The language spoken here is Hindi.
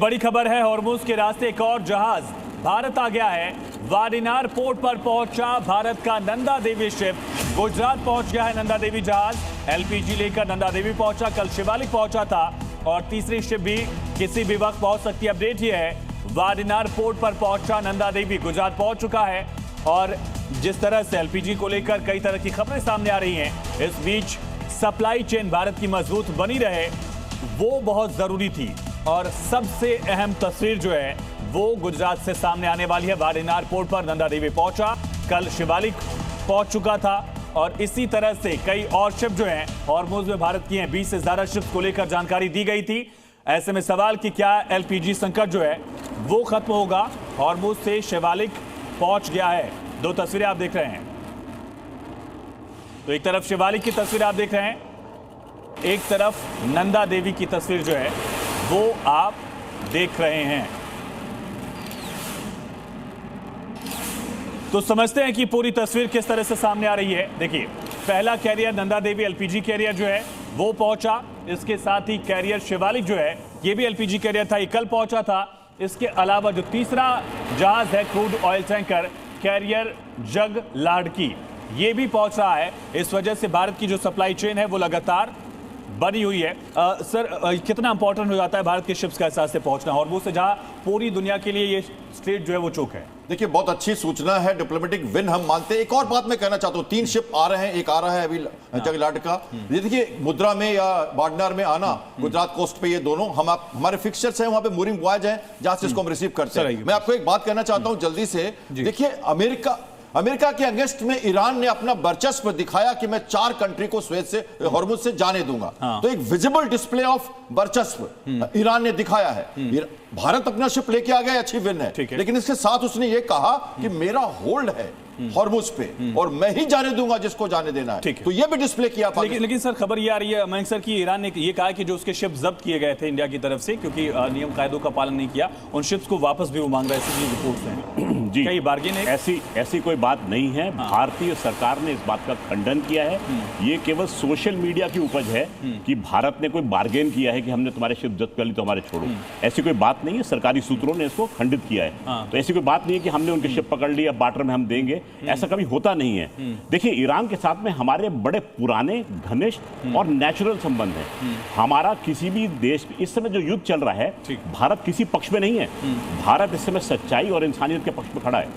बड़ी खबर है, हॉर्मुज के रास्ते एक और जहाज भारत आ गया है। वाडिनार पोर्ट पर पहुंचा भारत का नंदा देवी शिप। गुजरात पहुंच गया है नंदा देवी जहाज। एलपीजी लेकर नंदा देवी पहुंचा, कल शिवालिक पहुंचा था और तीसरी शिप भी किसी भी वक्त पहुंच सकती है। अपडेट ये है, वाडिनार पोर्ट पर पहुंचा नंदा देवी, गुजरात पहुंच चुका है। और जिस तरह से एलपीजी को लेकर कई तरह की खबरें सामने आ रही हैं, इस बीच सप्लाई चेन भारत की मजबूत बनी रहे, वो बहुत जरूरी थी। और सबसे अहम तस्वीर जो है वो गुजरात से सामने आने वाली है। वाडिनार पोर्ट पर नंदा देवी पहुंचा, कल शिवालिक पहुंच चुका था और इसी तरह से कई और शिप जो हैं हॉर्मुज में भारत की हैं। 20 से ज्यादा शिप को लेकर जानकारी दी गई थी। ऐसे में सवाल कि क्या एलपीजी संकट जो है वो खत्म होगा। हॉर्मुज से शिवालिक पहुंच गया है। दो तस्वीरें आप देख रहे हैं, तो एक तरफ शिवालिक की तस्वीर आप देख रहे हैं, एक तरफ नंदा देवी की तस्वीर जो है वो आप देख रहे हैं। तो समझते हैं कि पूरी तस्वीर किस तरह से सामने आ रही है। देखिए, पहला career Nanda Devi LPG career जो है वो पहुंचा। इसके साथ ही कैरियर शिवालिक जो है ये भी एलपीजी कैरियर था, ये कल पहुंचा था। इसके अलावा जो तीसरा जहाज है क्रूड ऑयल टैंकर कैरियर जग लाडकी, ये भी पहुंच रहा है। इस वजह से भारत की जो सप्लाई चेन है वो लगातार बनी हुई है। सर, कितना इंपॉर्टेंट हो जाता है भारत के शिप्स का एहसास से पहुंचना हॉर्मुज से, जहां पूरी दुनिया के लिए ये स्ट्रेट जो है वो चोक है। देखिए, बहुत अच्छी सूचना है, डिप्लोमेटिक विन हम मानते हैं। एक और बात मैं कहना चाहता हूं, 3 शिप आ रहे हैं, एक आ रहा है अभी जगलाट का। ये देखिए, मुद्रा में या वाडिनार में आना, गुजरात कोस्ट पे, ये दोनों हमारे फिक्सचर्स हैं, वहां पे मूरिंग बॉयज हैं जहां से इसको हम रिसीव करते हैं। मैं आपको एक बात कहना चाहता हूं जल्दी से। देखिए, अमेरिका के अगेंस्ट में ईरान ने अपना वर्चस्व दिखाया कि मैं 4 कंट्री को स्वेज से हॉर्मुज से जाने दूंगा। तो एक विजिबल डिस्प्ले ऑफ वर्चस्व ईरान ने दिखाया है। भारत अपना शिप लेके आ गया, अच्छी विन है, लेकिन इसके साथ उसने ये कहा कि मेरा होल्ड है हॉर्मुज पे और मैं ही जाने दूंगा जिसको जाने देना है। तो ये भी डिस्प्ले किया। लेकिन सर, खबर ये आ रही है मयंक सर की ईरान ने ये कहा कि जो उसके शिप जब्त किए गए थे इंडिया की तरफ से, क्योंकि नियम कायदों का पालन नहीं किया, उन शिप्स को वापस भी वो मांग रहा है। ऐसी रिपोर्ट्स हैं जी, कई बार्गेन है। ऐसी कोई बात नहीं है। भारतीय सरकार ने इस बात का खंडन किया है। ये केवल सोशल मीडिया की उपज है कि भारत ने कोई बार्गेन किया है कि हमने तुम्हारे शिप जब्त कर ली तो हमारे छोड़ो। ऐसी कोई बात नहीं है। सरकारी सूत्रों ने इसको खंडित किया है। तो ऐसी कोई बात नहीं है कि हमने उनके शिप पकड़ ली, अब बार्टर में हम देंगे, ऐसा कभी होता नहीं है। देखिए, ईरान के साथ में हमारे बड़े पुराने, घनिष्ठ और नेचुरल संबंध हैं। हमारा किसी भी देश, इस समय जो युद्ध चल रहा है, भारत किसी पक्ष में नहीं है। भारत इस समय सच्चाई और इंसानियत के पक्ष में खड़ा है।